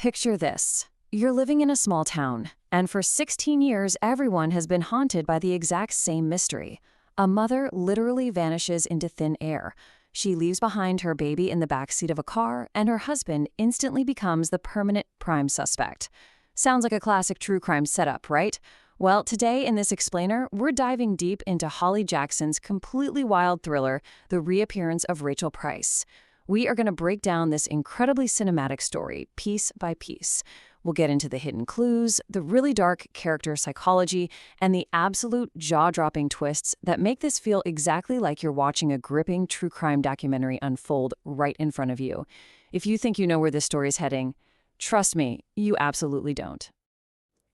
Picture this. You're living in a small town, and for 16 years, everyone has been haunted by the exact same mystery. A mother literally vanishes into thin air. She leaves behind her baby in the backseat of a car, and her husband instantly becomes the permanent prime suspect. Sounds like a classic true crime setup, right? Well, today in this explainer, we're diving deep into Holly Jackson's completely wild thriller, The Reappearance of Rachel Price. We are going to break down this incredibly cinematic story, piece by piece. We'll get into the hidden clues, the really dark character psychology, and the absolute jaw-dropping twists that make this feel exactly like you're watching a gripping true crime documentary unfold right in front of you. If you think you know where this story is heading, trust me, you absolutely don't.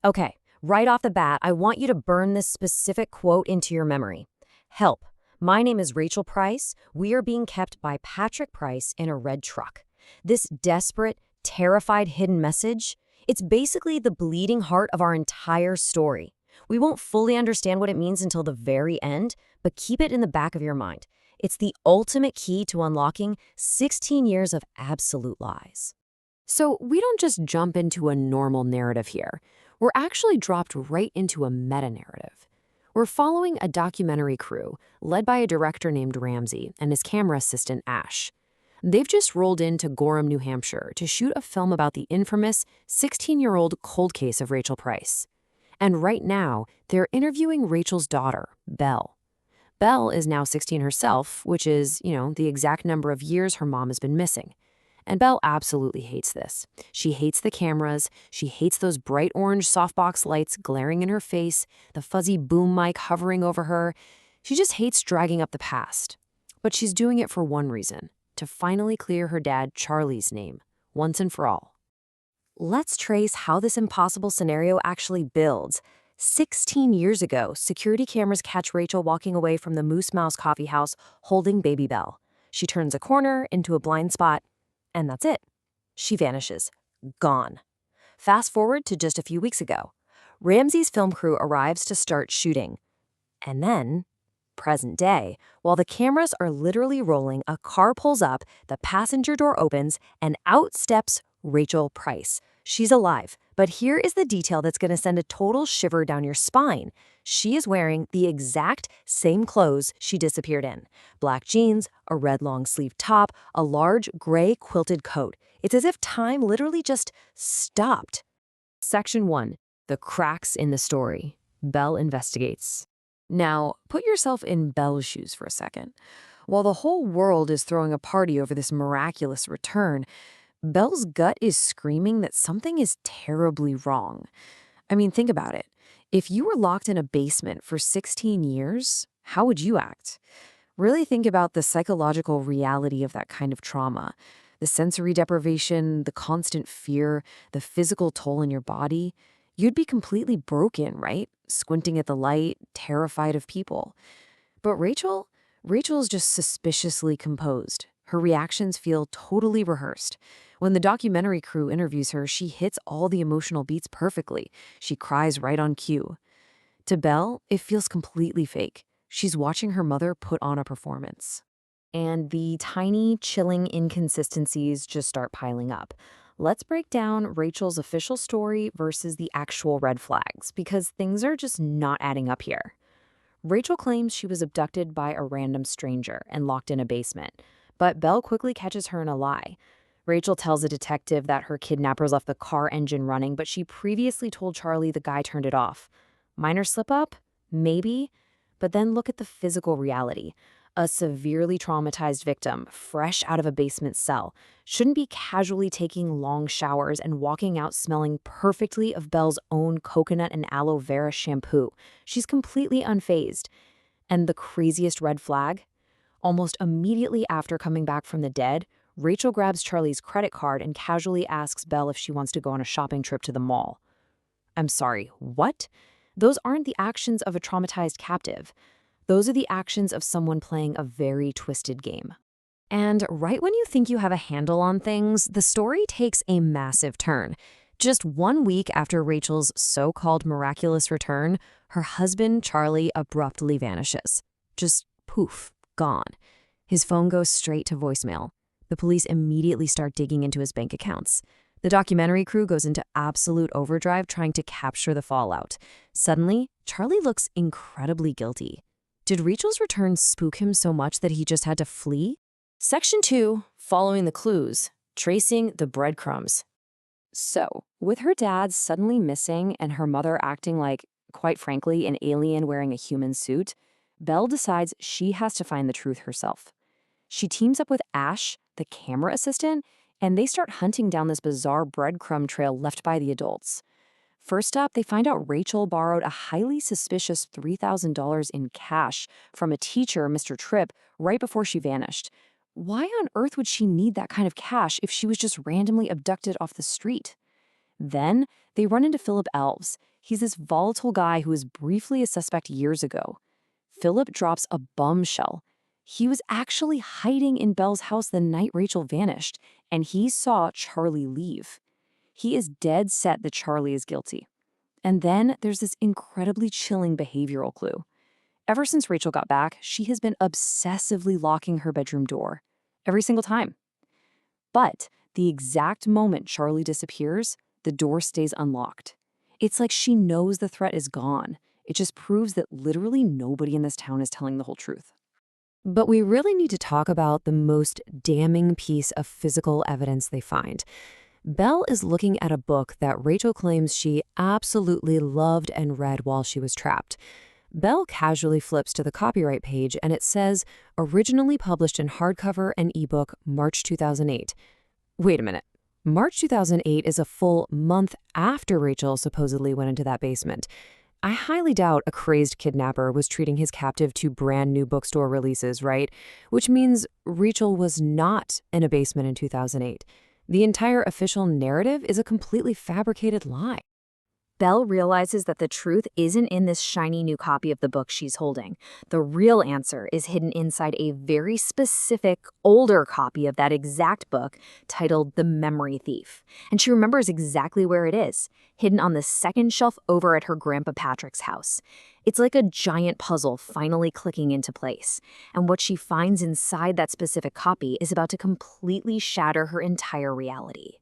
Okay, right off the bat, I want you to burn this specific quote into your memory. Help. My name is Rachel Price. We are being kept by Patrick Price in a red truck. This desperate, terrified hidden message, it's basically the bleeding heart of our entire story. We won't fully understand what it means until the very end, but keep it in the back of your mind. It's the ultimate key to unlocking 16 years of absolute lies. So we don't just jump into a normal narrative here. We're actually dropped right into a meta-narrative. We're following a documentary crew led by a director named Ramsey and his camera assistant, Ash. They've just rolled into Gorham, New Hampshire to shoot a film about the infamous 16-year-old cold case of Rachel Price. And right now, they're interviewing Rachel's daughter, Belle. Belle is now 16 herself, which is, the exact number of years her mom has been missing. And Belle absolutely hates this. She hates the cameras, she hates those bright orange softbox lights glaring in her face, the fuzzy boom mic hovering over her. She just hates dragging up the past. But she's doing it for one reason, to finally clear her dad Charlie's name, once and for all. Let's trace how this impossible scenario actually builds. 16 years ago, security cameras catch Rachel walking away from the Moose Mouse Coffee House holding baby Belle. She turns a corner into a blind spot, and that's it. She vanishes. Gone. Fast forward to just a few weeks ago. Ramsey's film crew arrives to start shooting. And then, present day, while the cameras are literally rolling, a car pulls up, the passenger door opens, and out steps Rachel Price. She's alive, but here is the detail that's going to send a total shiver down your spine. She is wearing the exact same clothes she disappeared in. Black jeans, a red long-sleeved top, a large gray quilted coat. It's as if time literally just stopped. Section 1. The cracks in the story. Belle investigates. Now, put yourself in Belle's shoes for a second. While the whole world is throwing a party over this miraculous return, Belle's gut is screaming that something is terribly wrong. I mean, think about it. If you were locked in a basement for 16 years, how would you act? Really think about the psychological reality of that kind of trauma. The sensory deprivation, the constant fear, the physical toll on your body. You'd be completely broken, right? Squinting at the light, terrified of people. But Rachel's just suspiciously composed. Her reactions feel totally rehearsed. When the documentary crew interviews her, she hits all the emotional beats perfectly. She cries right on cue. To Belle, it feels completely fake. She's watching her mother put on a performance. And the tiny, chilling inconsistencies just start piling up. Let's break down Rachel's official story versus the actual red flags, because things are just not adding up here. Rachel claims she was abducted by a random stranger and locked in a basement, but Belle quickly catches her in a lie. Rachel tells a detective that her kidnappers left the car engine running, but she previously told Charlie the guy turned it off. Minor slip-up? Maybe. But then look at the physical reality. A severely traumatized victim, fresh out of a basement cell, shouldn't be casually taking long showers and walking out smelling perfectly of Belle's own coconut and aloe vera shampoo. She's completely unfazed. And the craziest red flag? Almost immediately after coming back from the dead, Rachel grabs Charlie's credit card and casually asks Belle if she wants to go on a shopping trip to the mall. I'm sorry, what? Those aren't the actions of a traumatized captive. Those are the actions of someone playing a very twisted game. And right when you think you have a handle on things, the story takes a massive turn. Just 1 week after Rachel's so-called miraculous return, her husband, Charlie, abruptly vanishes. Just poof, gone. His phone goes straight to voicemail. The police immediately start digging into his bank accounts. The documentary crew goes into absolute overdrive trying to capture the fallout. Suddenly, Charlie looks incredibly guilty. Did Rachel's return spook him so much that he just had to flee? Section 2, following the clues, tracing the breadcrumbs. So, with her dad suddenly missing and her mother acting like, quite frankly, an alien wearing a human suit, Belle decides she has to find the truth herself. She teams up with Ash, the camera assistant, and they start hunting down this bizarre breadcrumb trail left by the adults. First up, they find out Rachel borrowed a highly suspicious $3,000 in cash from a teacher, Mr. Tripp, right before she vanished. Why on earth would she need that kind of cash if she was just randomly abducted off the street? Then, they run into Philip Elves. He's this volatile guy who was briefly a suspect years ago. Philip drops a bombshell. He was actually hiding in Belle's house the night Rachel vanished, and he saw Charlie leave. He is dead set that Charlie is guilty. And then there's this incredibly chilling behavioral clue. Ever since Rachel got back, she has been obsessively locking her bedroom door. Every single time. But the exact moment Charlie disappears, the door stays unlocked. It's like she knows the threat is gone. It just proves that literally nobody in this town is telling the whole truth. But we really need to talk about the most damning piece of physical evidence they find. Belle is looking at a book that Rachel claims she absolutely loved and read while she was trapped. Belle casually flips to the copyright page and it says, originally published in hardcover and ebook March 2008. Wait a minute. March 2008 is a full month after Rachel supposedly went into that basement. I highly doubt a crazed kidnapper was treating his captive to brand new bookstore releases, right? Which means Rachel was not in a basement in 2008. The entire official narrative is a completely fabricated lie. Belle realizes that the truth isn't in this shiny new copy of the book she's holding. The real answer is hidden inside a very specific, older copy of that exact book titled The Memory Thief. And she remembers exactly where it is, hidden on the second shelf over at her Grandpa Patrick's house. It's like a giant puzzle finally clicking into place. And what she finds inside that specific copy is about to completely shatter her entire reality.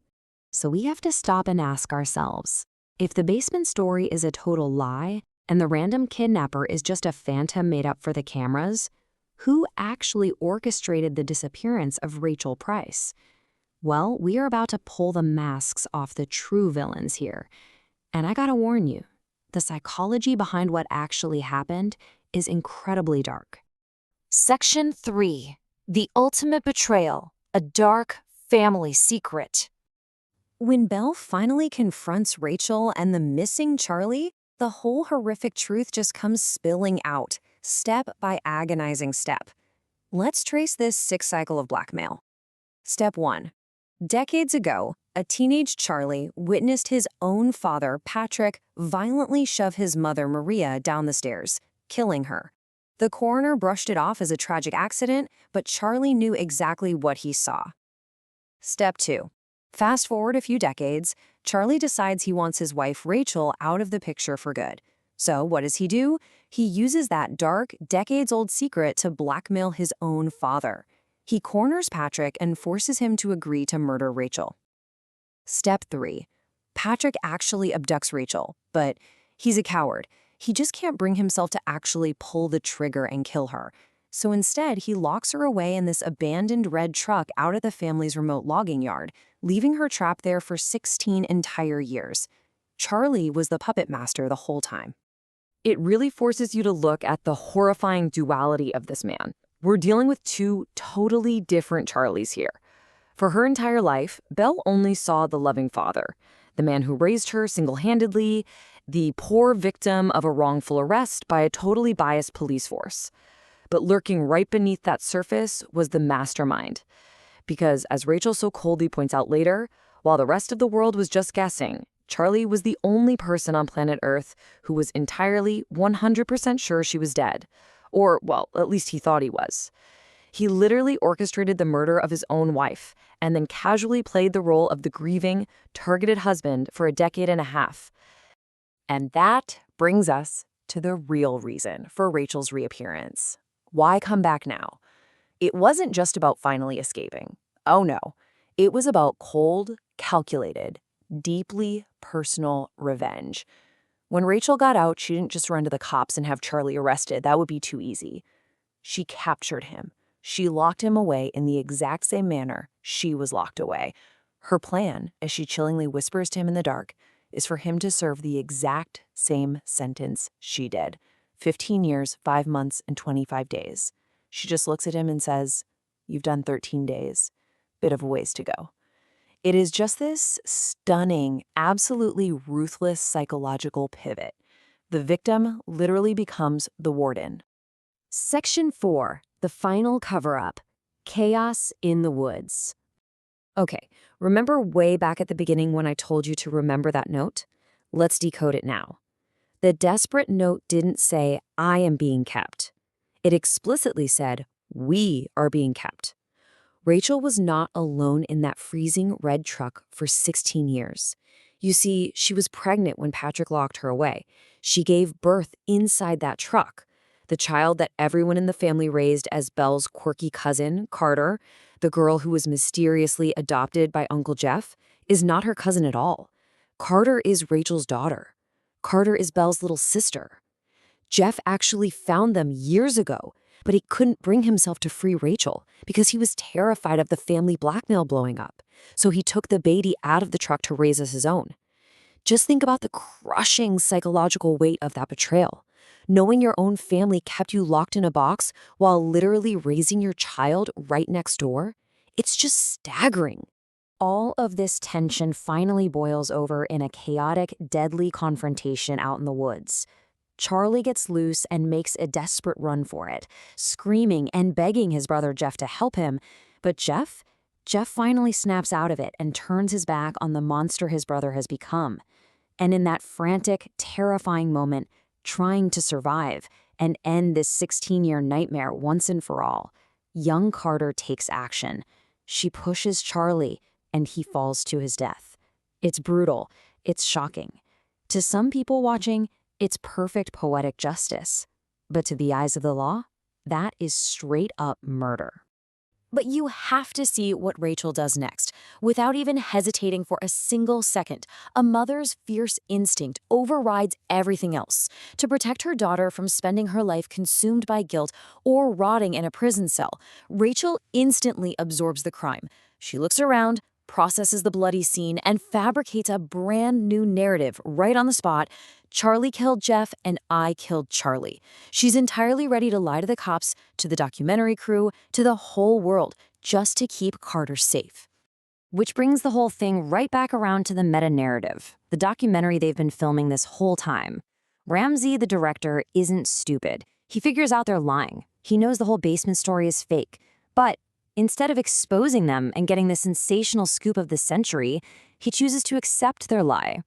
So we have to stop and ask ourselves, if the basement story is a total lie, and the random kidnapper is just a phantom made up for the cameras, who actually orchestrated the disappearance of Rachel Price? Well, we are about to pull the masks off the true villains here. And I gotta warn you, the psychology behind what actually happened is incredibly dark. Section 3. The Ultimate Betrayal, a Dark Family Secret. When Belle finally confronts Rachel and the missing Charlie, the whole horrific truth just comes spilling out, step by agonizing step. Let's trace this sick cycle of blackmail. Step 1. Decades ago, a teenage Charlie witnessed his own father, Patrick, violently shove his mother, Maria, down the stairs, killing her. The coroner brushed it off as a tragic accident, but Charlie knew exactly what he saw. Step 2. Fast forward a few decades, Charlie decides he wants his wife Rachel out of the picture for good. So what does he do? He uses that dark, decades-old secret to blackmail his own father. He corners Patrick and forces him to agree to murder Rachel. Step 3. Patrick actually abducts Rachel, but he's a coward. He just can't bring himself to actually pull the trigger and kill her. So instead, he locks her away in this abandoned red truck out at the family's remote logging yard, leaving her trapped there for 16 entire years. Charlie was the puppet master the whole time. It really forces you to look at the horrifying duality of this man. We're dealing with two totally different Charlies here. For her entire life, Belle only saw the loving father, the man who raised her single-handedly, the poor victim of a wrongful arrest by a totally biased police force. But lurking right beneath that surface was the mastermind. Because, as Rachel so coldly points out later, while the rest of the world was just guessing, Charlie was the only person on planet Earth who was entirely 100% sure she was dead. Or, well, at least he thought he was. He literally orchestrated the murder of his own wife, and then casually played the role of the grieving, targeted husband for a decade and a half. And that brings us to the real reason for Rachel's reappearance. Why come back now? It wasn't just about finally escaping. Oh no, it was about cold, calculated, deeply personal revenge. When Rachel got out, she didn't just run to the cops and have Charlie arrested. That would be too easy. She captured him. She locked him away in the exact same manner she was locked away. Her plan, as she chillingly whispers to him in the dark, is for him to serve the exact same sentence she did. 15 years, 5 months, and 25 days. She just looks at him and says, "You've done 13 days. Bit of a ways to go." It is just this stunning, absolutely ruthless psychological pivot. The victim literally becomes the warden. Section 4. The final cover-up. Chaos in the woods. Okay, remember way back at the beginning when I told you to remember that note? Let's decode it now. The desperate note didn't say, "I am being kept." It explicitly said, "We are being kept." Rachel was not alone in that freezing red truck for 16 years. You see, she was pregnant when Patrick locked her away. She gave birth inside that truck. The child that everyone in the family raised as Belle's quirky cousin, Carter, the girl who was mysteriously adopted by Uncle Jeff, is not her cousin at all. Carter is Rachel's daughter. Carter is Belle's little sister. Jeff actually found them years ago, but he couldn't bring himself to free Rachel because he was terrified of the family blackmail blowing up. So he took the baby out of the truck to raise as his own. Just think about the crushing psychological weight of that betrayal. Knowing your own family kept you locked in a box while literally raising your child right next door, it's just staggering. All of this tension finally boils over in a chaotic, deadly confrontation out in the woods. Charlie gets loose and makes a desperate run for it, screaming and begging his brother Jeff to help him. But Jeff finally snaps out of it and turns his back on the monster his brother has become. And in that frantic, terrifying moment, trying to survive and end this 16-year nightmare once and for all, young Carter takes action. She pushes Charlie, and he falls to his death. It's brutal. It's shocking. To some people watching, it's perfect poetic justice. But to the eyes of the law, that is straight up murder. But you have to see what Rachel does next. Without even hesitating for a single second, a mother's fierce instinct overrides everything else. To protect her daughter from spending her life consumed by guilt or rotting in a prison cell, Rachel instantly absorbs the crime. She looks around, processes the bloody scene, and fabricates a brand new narrative right on the spot. Charlie killed Jeff, and I killed Charlie. She's entirely ready to lie to the cops, to the documentary crew, to the whole world, just to keep Carter safe. Which brings the whole thing right back around to the meta-narrative, the documentary they've been filming this whole time. Ramsey, the director, isn't stupid. He figures out they're lying. He knows the whole basement story is fake. But instead of exposing them and getting the sensational scoop of the century, he chooses to accept their lie.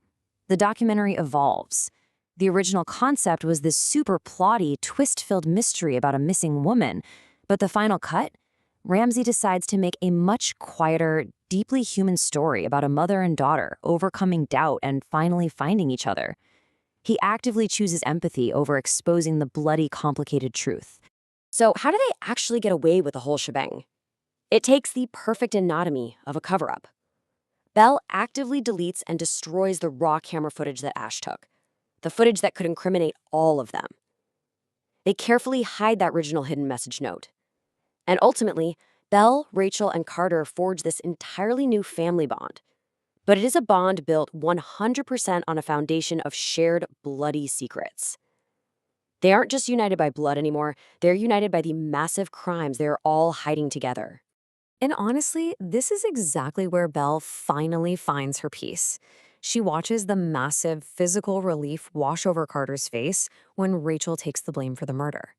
The documentary evolves. The original concept was this super plotty, twist-filled mystery about a missing woman, but the final cut? Ramsey decides to make a much quieter, deeply human story about a mother and daughter overcoming doubt and finally finding each other. He actively chooses empathy over exposing the bloody, complicated truth. So how do they actually get away with the whole shebang? It takes the perfect anatomy of a cover-up. Belle actively deletes and destroys the raw camera footage that Ash took, the footage that could incriminate all of them. They carefully hide that original hidden message note. And ultimately, Belle, Rachel, and Carter forge this entirely new family bond. But it is a bond built 100% on a foundation of shared bloody secrets. They aren't just united by blood anymore, they're united by the massive crimes they're all hiding together. And honestly, this is exactly where Belle finally finds her peace. She watches the massive physical relief wash over Carter's face when Rachel takes the blame for the murder.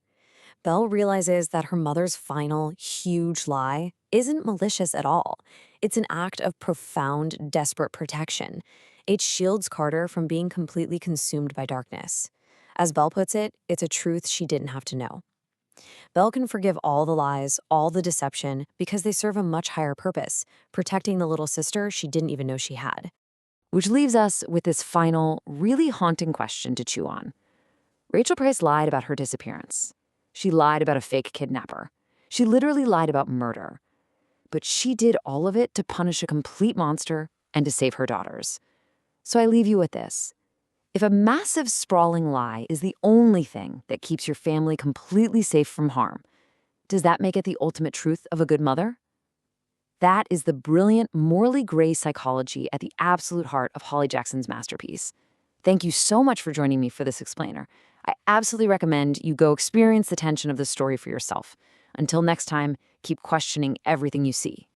Belle realizes that her mother's final, huge lie isn't malicious at all. It's an act of profound, desperate protection. It shields Carter from being completely consumed by darkness. As Belle puts it, it's a truth she didn't have to know. Belle can forgive all the lies, all the deception, because they serve a much higher purpose, protecting the little sister she didn't even know she had. Which leaves us with this final, really haunting question to chew on. Rachel Price lied about her disappearance. She lied about a fake kidnapper. She literally lied about murder. But she did all of it to punish a complete monster and to save her daughters. So I leave you with this. If a massive, sprawling lie is the only thing that keeps your family completely safe from harm, does that make it the ultimate truth of a good mother? That is the brilliant, morally gray psychology at the absolute heart of Holly Jackson's masterpiece. Thank you so much for joining me for this explainer. I absolutely recommend you go experience the tension of the story for yourself. Until next time, keep questioning everything you see.